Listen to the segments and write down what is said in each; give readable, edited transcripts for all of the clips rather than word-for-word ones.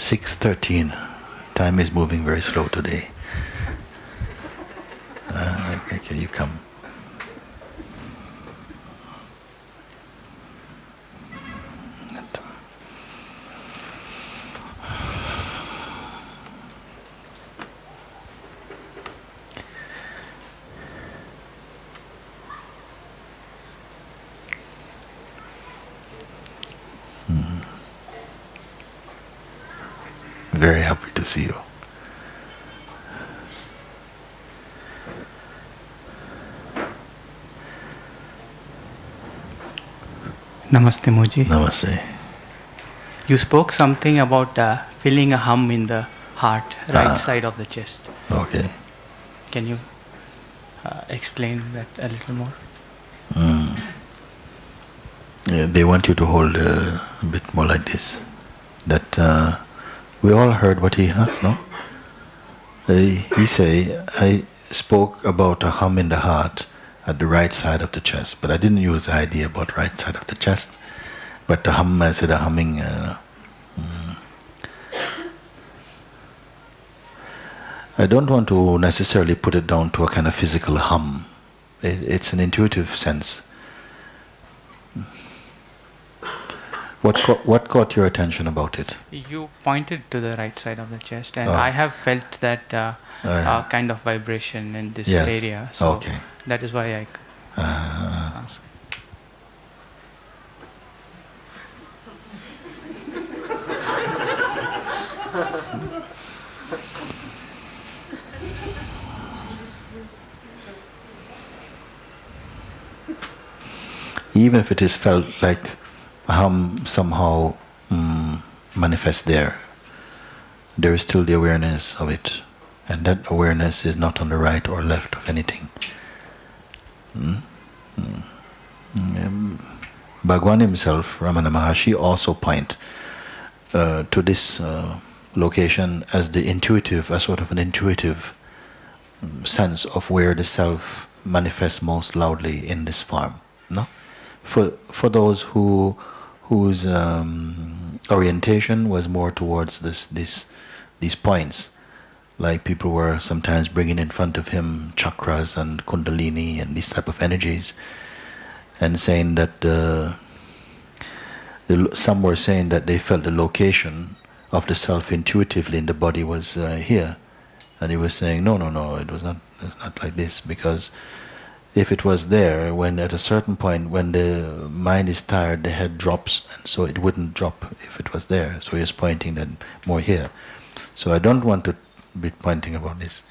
6:13. Time is moving very slow today. Okay, you come. Very happy to see you. Namaste, Mooji. Namaste. You spoke something about feeling a hum in the heart, right side of the chest. Okay. Can you explain that a little more? Yeah, they want you to hold a bit more like this. That we all heard what he has, no? He say, I spoke about a hum in the heart at the right side of the chest, but I didn't use the idea about right side of the chest, but the hum, I said a humming. I don't want to necessarily put it down to a kind of physical hum. It's an intuitive sense. What caught your attention about it? You pointed to the right side of the chest, and I have felt that kind of vibration in this area. So that is why I asked. Even if it is felt like hum somehow manifests there is still the awareness of it, and that awareness is not on the right or left of anything. Bhagwan himself, Ramana Maharshi, also point to this location as the intuitive, as sort of an intuitive sense of where the self manifests most loudly in this form. No, for those whose orientation was more towards these points, like people were sometimes bringing in front of him chakras and kundalini and these type of energies, and saying that some were saying that they felt the location of the self intuitively in the body was here, and he was saying no, it was not. It's not like this, because if it was there, when at a certain point when the mind is tired, the head drops, and so it wouldn't drop if it was there. So he's pointing that more here. So I don't want to be pointing about this.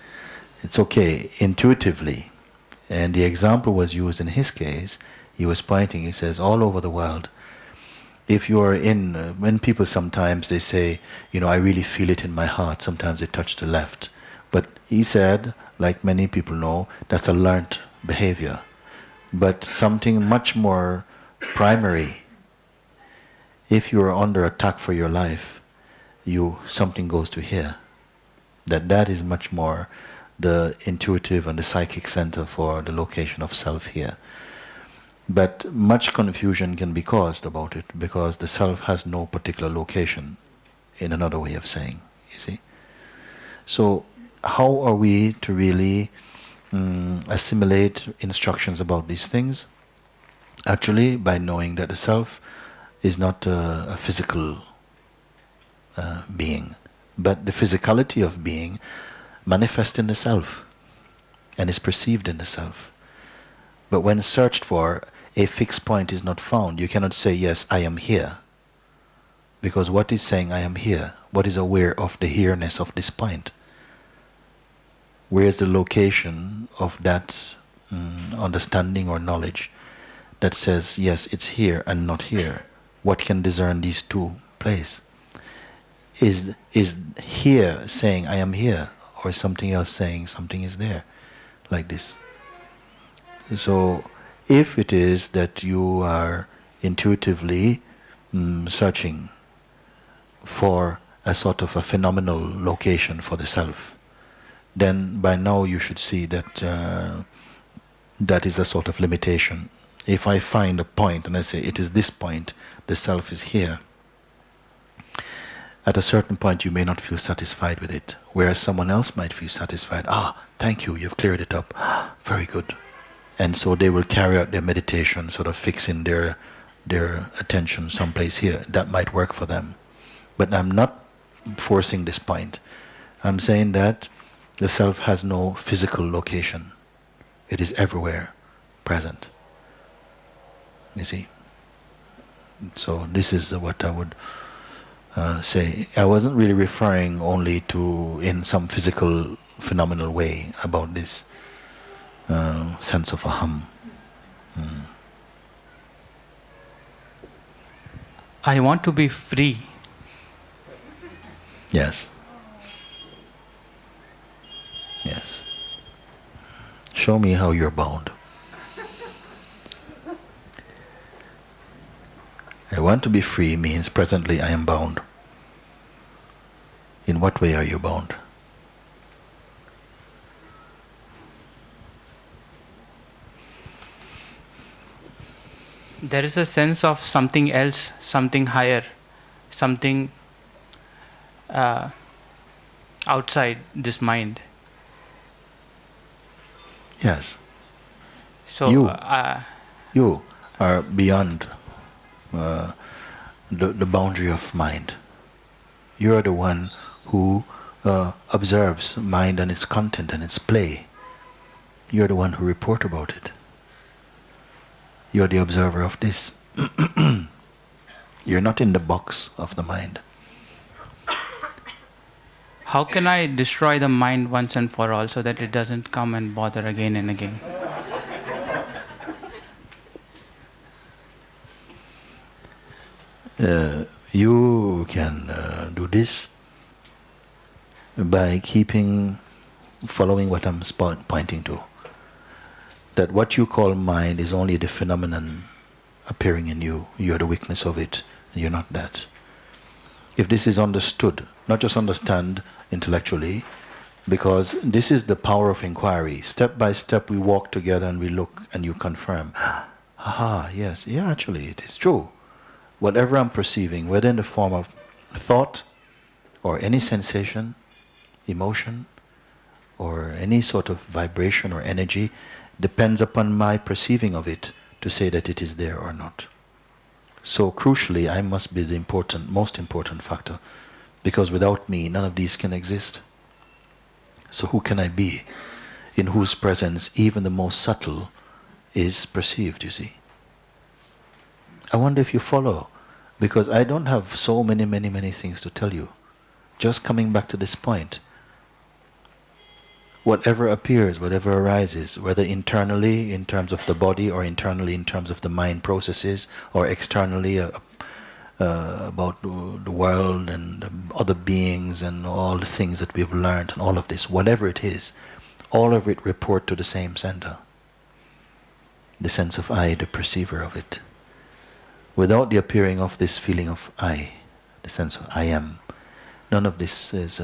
It's okay intuitively, and the example was used in his case. He was pointing. He says all over the world, if you are in, when people sometimes they say, I really feel it in my heart. Sometimes they touch the left, but he said, like many people know, that's a learnt behavior, but something much more primary. If you are under attack for your life, something goes to here. That is much more the intuitive and the psychic center for the location of self here. But much confusion can be caused about it, because the self has no particular location, in another way of saying, you see. So how are we to really assimilate instructions about these things? Actually, by knowing that the self is not a physical being, but the physicality of being manifests in the self and is perceived in the self. But when searched for, a fixed point is not found. You cannot say, yes, I am here, because what is saying I am here? What is aware of the here-ness of this point? Where is the location of that understanding or knowledge that says, yes, it's here and not here? What can discern these two places? Is here saying I am here, or something else saying something is there, like this? So if it is that you are intuitively searching for a sort of a phenomenal location for the self, then by now you should see that that is a sort of limitation. If I find a point and I say it is this point, the self is here, at a certain point you may not feel satisfied with it, whereas someone else might feel satisfied. Ah, thank you, you've cleared it up. Very good. And so they will carry out their meditation, sort of fixing their attention someplace here. That might work for them. But I'm not forcing this point. I'm saying that the self has no physical location. It is everywhere present. You see? So this is what I would say. I wasn't really referring only to in some physical phenomenal way about this sense of aham. I want to be free. Yes. Yes. Show me how you're bound. I want to be free means presently I am bound. In what way are you bound? There is a sense of something else, something higher, something outside this mind. Yes. So you are beyond the boundary of mind. You are the one who observes mind and its content and its play. You are the one who report about it. You are the observer of this. You're not in the box of the mind. How can I destroy the mind once and for all so that it doesn't come and bother again and again? You can do this by following what I'm pointing to. That what you call mind is only the phenomenon appearing in you. You are the witness of it, and you're not that. If this is understood, not just understand intellectually, because this is the power of inquiry. Step by step we walk together and we look and you confirm. Aha, yes, yeah, actually it is true. Whatever I'm perceiving, whether in the form of thought or any sensation, emotion, or any sort of vibration or energy, depends upon my perceiving of it to say that it is there or not. So crucially, I must be the most important factor, because without me, none of these can exist. So who can I be, in whose presence even the most subtle is perceived, you see? I wonder if you follow, because I don't have so many things to tell you. Just coming back to this point, whatever appears, whatever arises, whether internally in terms of the body or internally in terms of the mind processes, or externally about the world and other beings and all the things that we've learned and all of this, whatever it is, all of it report to the same center. The sense of I, the perceiver of it. Without the appearing of this feeling of I, the sense of I am, none of this is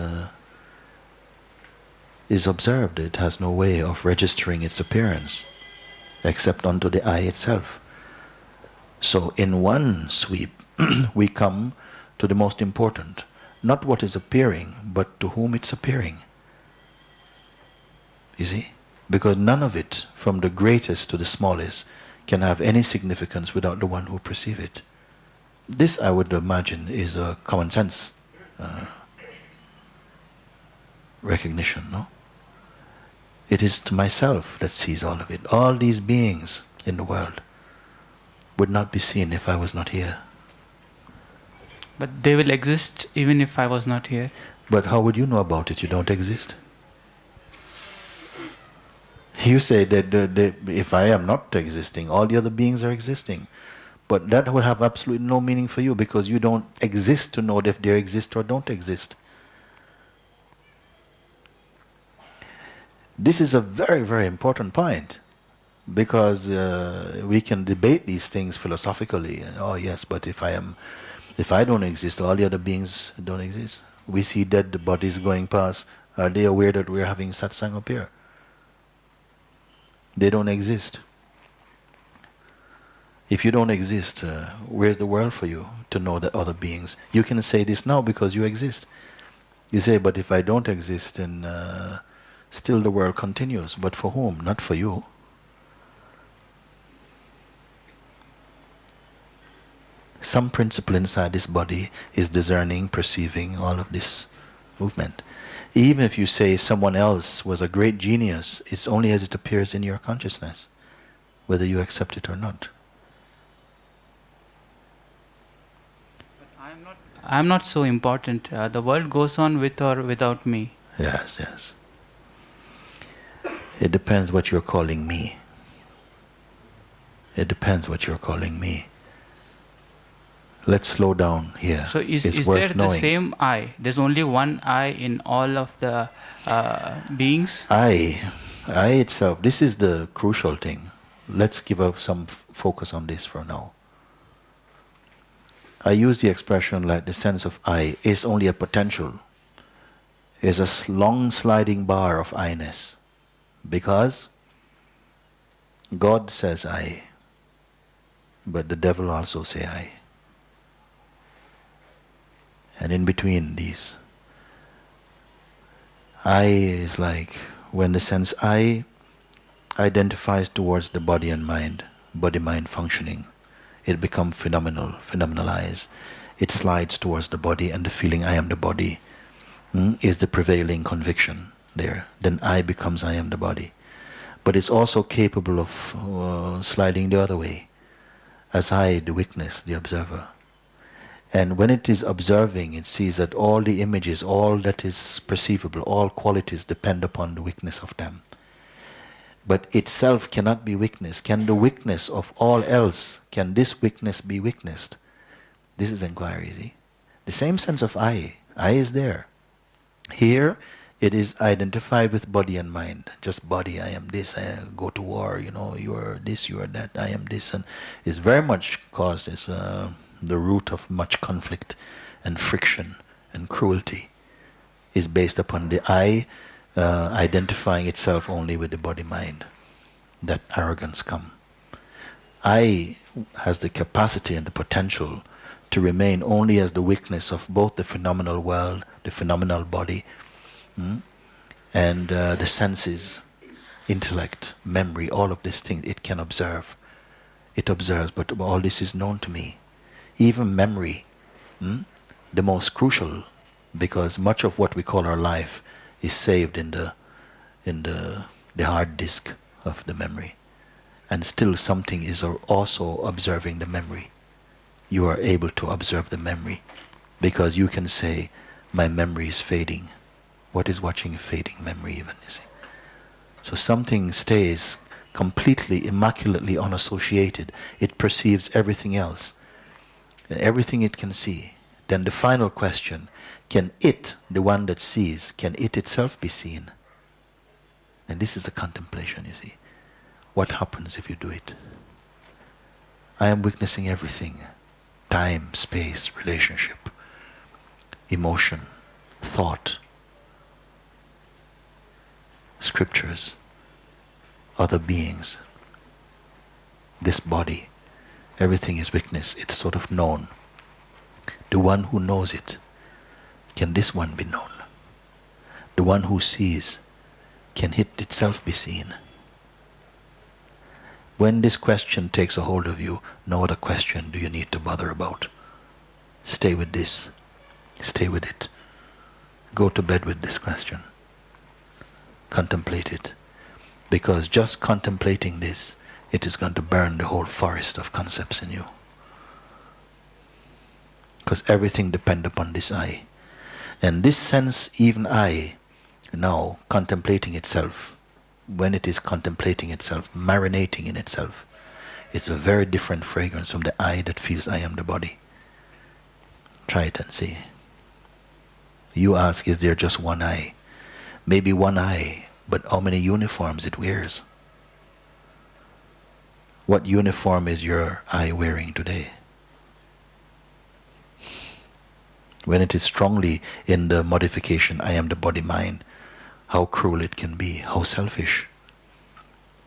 observed. It has no way of registering its appearance except unto the I itself. So in one sweep we come to the most important, not what is appearing, but to whom it's appearing. You see? Because none of it, from the greatest to the smallest, can have any significance without the one who perceives it. This, I would imagine, is a common sense recognition, no? It is to myself that sees all of it. All these beings in the world would not be seen if I was not here. But they will exist even if I was not here. But how would you know about it? You don't exist. You say that if I am not existing, all the other beings are existing. But that would have absolutely no meaning for you, because you don't exist to know if they exist or don't exist. This is a very important point, because we can debate these things philosophically. Oh yes, but if I don't exist, all the other beings don't exist. We see dead bodies going past. Are they aware that we're having satsang up here? They don't exist. If you don't exist, where's the world for you to know that other beings? You can say this now because you exist. You say, but if I don't exist, then still the world continues. But for whom? Not for you. Some principle inside this body is discerning, perceiving all of this movement. Even if you say someone else was a great genius, it's only as it appears in your consciousness, whether you accept it or not. I'm not so important. The world goes on with or without me. Yes, yes. It depends what you're calling me. It depends what you're calling me. Let's slow down here. So is there the same I? There's only one I in all of the beings? I itself, this is the crucial thing. Let's give up some focus on this for now. I use the expression like the sense of I is only a potential. It's a long sliding bar of I-ness. Because God says I, but the devil also say I. And in between these, I is like when the sense I identifies towards the body and mind, body-mind functioning. It becomes phenomenalized. It slides towards the body, and the feeling I am the body is the prevailing conviction there. Then I becomes I am the body. But it's also capable of sliding the other way, as I, the witness, the observer. And when it is observing, it sees that all the images, all that is perceivable, all qualities depend upon the witness of them. But itself cannot be witnessed. Can the witness of all else, can this witness be witnessed? This is inquiry, see? The same sense of I is there. Here, it is identified with body and mind. Just body, I am this, I go to war, you are this, you are that, I am this. And it's very much caused, it's the root of much conflict and friction and cruelty is based upon the I identifying itself only with the body-mind. That arrogance come. I has the capacity and the potential to remain only as the witness of both the phenomenal world, the phenomenal body, and the senses, intellect, memory, all of these things it can observe. It observes, but all this is known to me. Even memory, the most crucial, because much of what we call our life is saved in the hard disk of the memory, and still something is also observing the memory. You are able to observe the memory because you can say, my memory is fading. What is watching fading memory even, you see? So something stays completely, immaculately unassociated. It perceives everything else, everything it can see. Then the final question, can it, the one that sees, can it itself be seen? And this is a contemplation, you see. What happens if you do it? I am witnessing everything. Time, space, relationship, emotion, thought, scriptures, other beings, this body. Everything is witnessed. It's sort of known. The one who knows it, can this one be known? The one who sees, can it itself be seen? When this question takes a hold of you, no other question do you need to bother about. Stay with this. Stay with it. Go to bed with this question. Contemplate it. Because just contemplating this, it is going to burn the whole forest of concepts in you. Because everything depends upon this I. And this sense, even I, now contemplating itself, when it is contemplating itself, marinating in itself, it's a very different fragrance from the I that feels I am the body. Try it and see. You ask, is there just one I? Maybe one I, but how many uniforms it wears? What uniform is your I wearing today? When it is strongly in the modification, I am the body-mind, how cruel it can be, how selfish.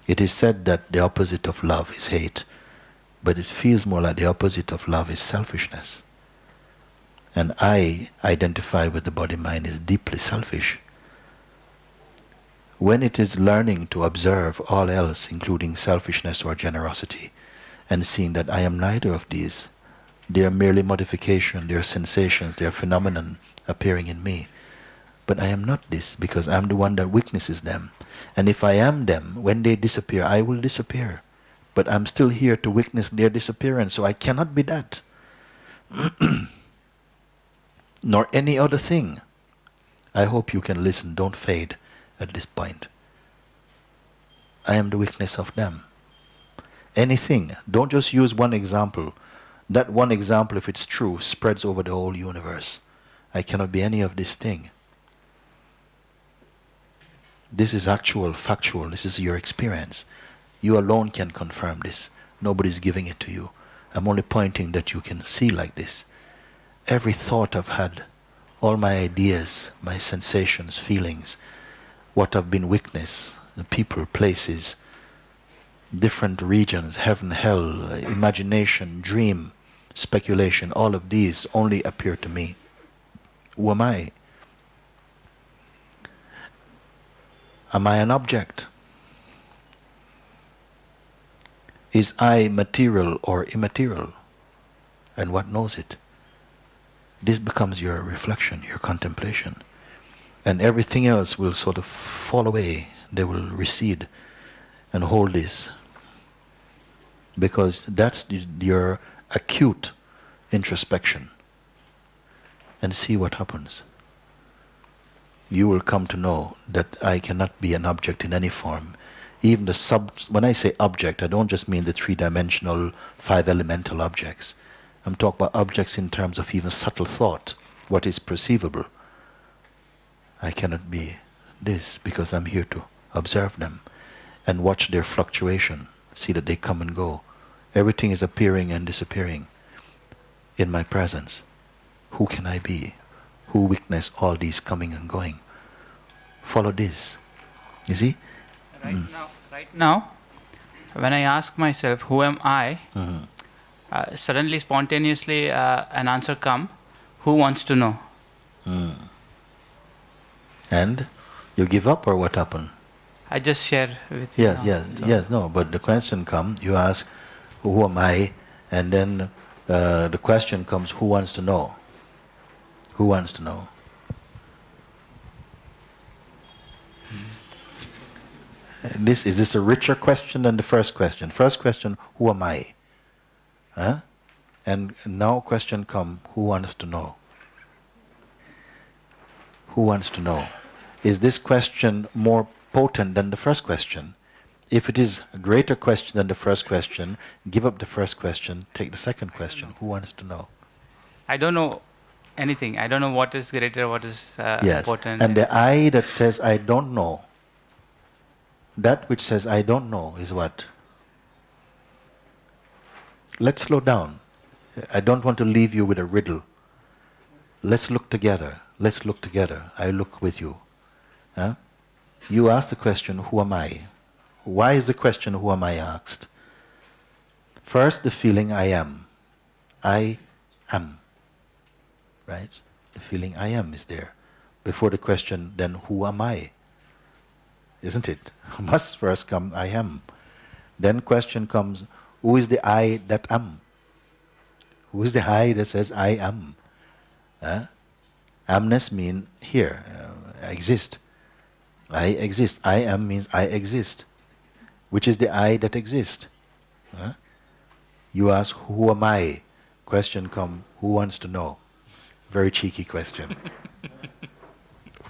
It is said that the opposite of love is hate. But it feels more like the opposite of love is selfishness. And I identify with the body-mind is deeply selfish. When it is learning to observe all else, including selfishness or generosity, and seeing that I am neither of these, they are merely modification, they are sensations, they are phenomenon appearing in me. But I am not this, because I am the one that witnesses them. And if I am them, when they disappear, I will disappear. But I'm still here to witness their disappearance, so I cannot be that. Nor any other thing. I hope you can listen, don't fade at this point. I am the witness of them. Anything, don't just use one example. That one example, if it's true, spreads over the whole universe. I cannot be any of this thing. This is actual, factual, this is your experience. You alone can confirm this. Nobody's giving it to you. I'm only pointing that you can see like this. Every thought I've had, all my ideas, my sensations, feelings, what I've been witness, the people, places, different regions, heaven, hell, imagination, dream, speculation, all of these only appear to me. Who am I? Am I an object? Is I material or immaterial? And what knows it? This becomes your reflection, your contemplation. And everything else will sort of fall away. They will recede and hold this. Because that's your acute introspection. And see what happens. You will come to know that I cannot be an object in any form. Even when I say object, I don't just mean the three-dimensional, five-elemental objects. I'm talking about objects in terms of even subtle thought, what is perceivable. I cannot be this because I'm here to observe them and watch their fluctuation, see that they come and go. Everything is appearing and disappearing in my presence. Who can I be? Who witness all these coming and going? Follow this. You see? Right now, when I ask myself, who am I? Suddenly, spontaneously, an answer come. Who wants to know? And you give up, or what happened? I just share with you. Yes. No, but the question comes. You ask, who am I? And then the question comes, who wants to know? Who wants to know? Is this a richer question than the first question? First question, who am I? Huh? And now question come, who wants to know? Who wants to know? Is this question more potent than the first question? If it is a greater question than the first question, give up the first question, take the second question. Who wants to know? I don't know anything. I don't know what is greater, what is important. And the I that says I don't know, that which says I don't know is what? Let's slow down. I don't want to leave you with a riddle. Let's look together. Let's look together. I look with you. Huh? You ask the question, who am I? Why is the question, who am I, asked? First, the feeling I am. I am. Right? The feeling I am is there. Before the question, then who am I? Isn't it? Must first come, I am. Then question comes, who is the I that am? Who is the I that says I am? Amness means here, I exist. I exist. I am means I exist. Which is the I that exists? You ask, who am I? Question come, who wants to know? Very cheeky question.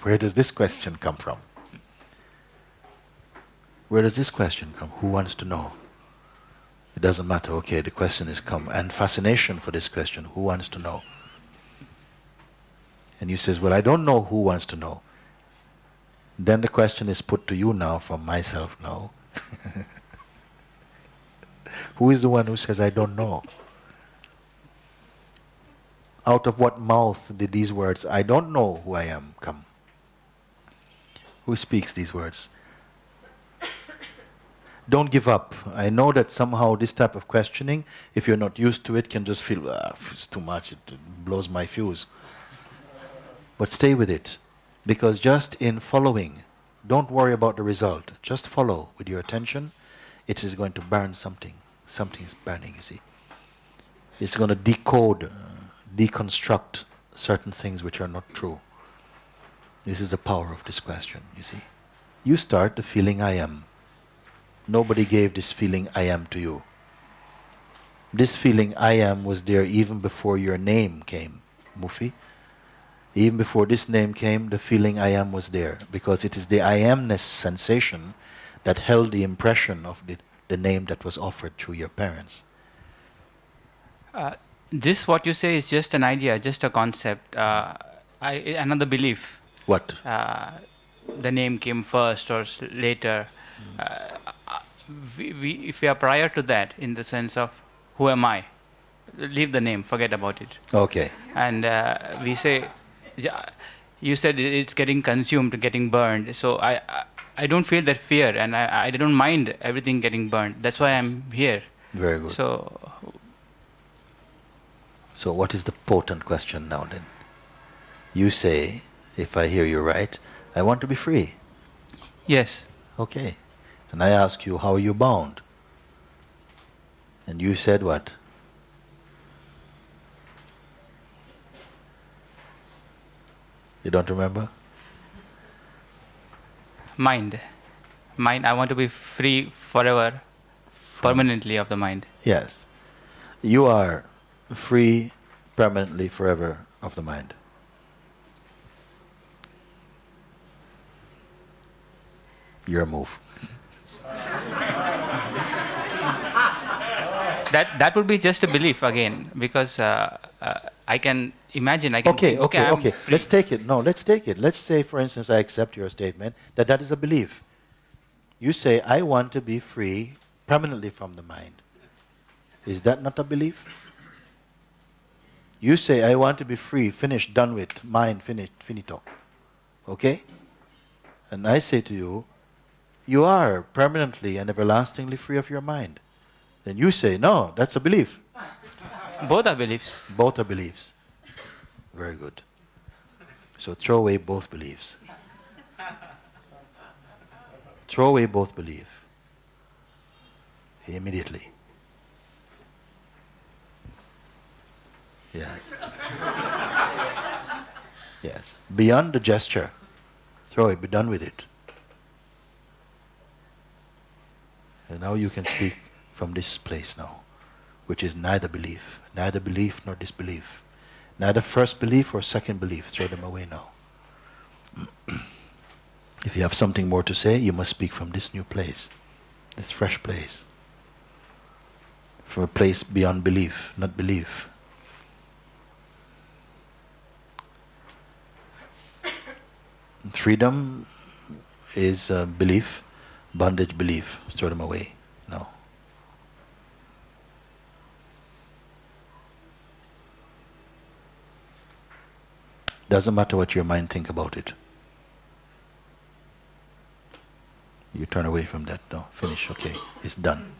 Where does this question come from? Where does this question come? Who wants to know? It doesn't matter. Okay, the question is come. And fascination for this question, who wants to know? And you says, well, I don't know who wants to know. Then the question is put to you now from myself now. Who is the one who says, I don't know? Out of what mouth did these words, I don't know who I am, come? Who speaks these words? Don't give up. I know that somehow this type of questioning, if you're not used to it, can just feel, it's too much, it blows my fuse. But stay with it. Because just in following, don't worry about the result. Just follow with your attention. It is going to burn something. Something is burning, you see. It's going to decode, deconstruct certain things which are not true. This is the power of this question, you see. You start the feeling I am. Nobody gave this feeling I am to you. This feeling I am was there even before your name came, Mufi. Even before this name came, the feeling I am was there, because it is the I amness sensation that held the impression of the name that was offered through your parents. This, what you say, is just an idea, just a concept, another belief. What? The name came first or later. If we are prior to that, in the sense of who am I, leave the name, forget about it. Okay. And we say, you said it's getting consumed, getting burned. So I don't feel that fear, and I don't mind everything getting burned. That's why I'm here. Very good. So what is the potent question now then? You say, if I hear you right, I want to be free. Yes. Okay. And I ask you, how are you bound? And you said what? You don't remember? Mind. I want to be free forever, permanently of the mind. Yes. You are free permanently forever of the mind. Your move. That would be just a belief again, because I can imagine. I can okay. think, okay. Let's take it. No, let's take it. Let's say, for instance, I accept your statement that is a belief. You say, I want to be free permanently from the mind. Is that not a belief? You say, I want to be free, finished, done with, mind, finito. Okay? And I say to you, you are permanently and everlastingly free of your mind. Then you say, no, that's a belief. Both are beliefs. Both are beliefs. Very good. So throw away both beliefs. Throw away both beliefs. Immediately. Yes. Yes. Beyond the gesture. Throw it, be done with it. And now you can speak from this place now, which is neither belief nor disbelief. Neither first belief or second belief. Throw them away now. If you have something more to say, you must speak from this new place, this fresh place. From a place beyond belief, not belief. Freedom is belief, bondage belief. Throw them away now. Doesn't matter what your mind think about it. You turn away from that. No, finish. Okay, it's done.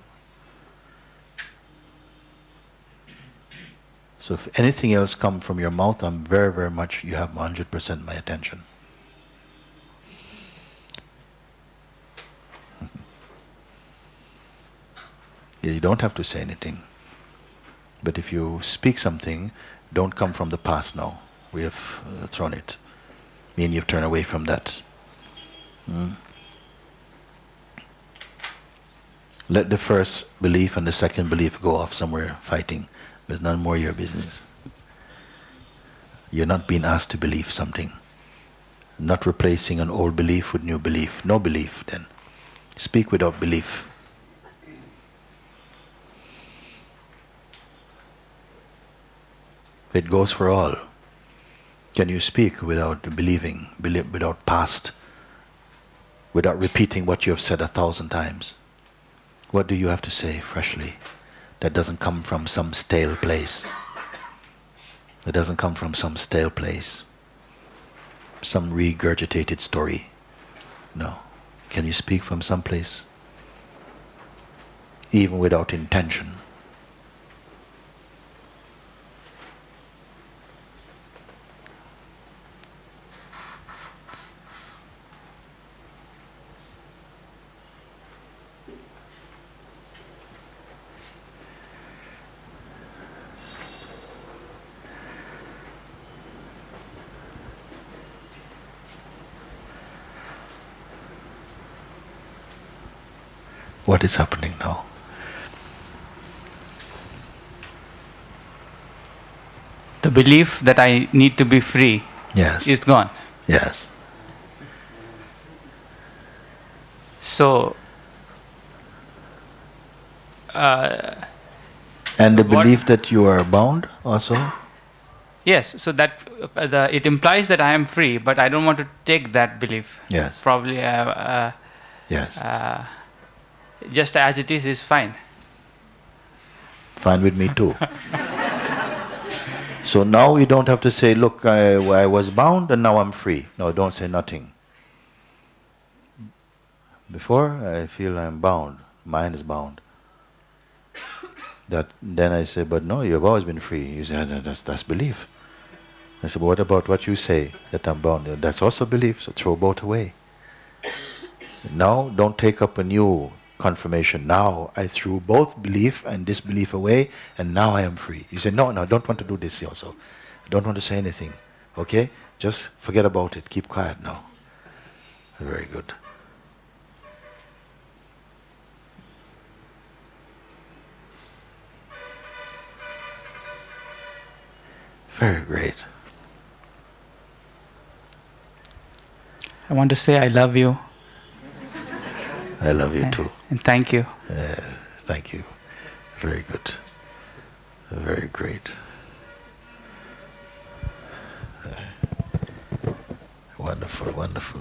So if anything else come from your mouth, I'm very, very much, you have 100% my attention. You don't have to say anything. But if you speak something, don't come from the past now. We have thrown it. Meaning you've turned away from that. Let the first belief and the second belief go off somewhere fighting. There's none more your business. You're not being asked to believe something. Not replacing an old belief with new belief. No belief then. Speak without belief. It goes for all. Can you speak without believing, without past, without repeating what you have said 1,000 times? What do you have to say freshly that doesn't come from some stale place? That doesn't come from some stale place, some regurgitated story. No. Can you speak from some place even without intention. What is happening now? The belief that I need to be free Yes. is gone. Yes. So, And the what- belief that you are bound also? yes, so that it implies that I am free, but I don't want to take that belief. Yes. Probably Yes. just as it is fine. Fine with me too. So now you don't have to say, look, I was bound and now I'm free. No, don't say nothing. Before I feel I'm bound, mind is bound. Then I say, but no, you've always been free. You say, that's belief. I said, but what about what you say, that I'm bound? That's also belief, so throw both away. Now don't take up a new confirmation. Now I threw both belief and disbelief away, and now I am free. You say, no, I don't want to do this also. I don't want to say anything. Okay? Just forget about it. Keep quiet now. Very good. Very great. I want to say I love you. I love you too. And thank you. Thank you. Very good. Very great. Wonderful, wonderful.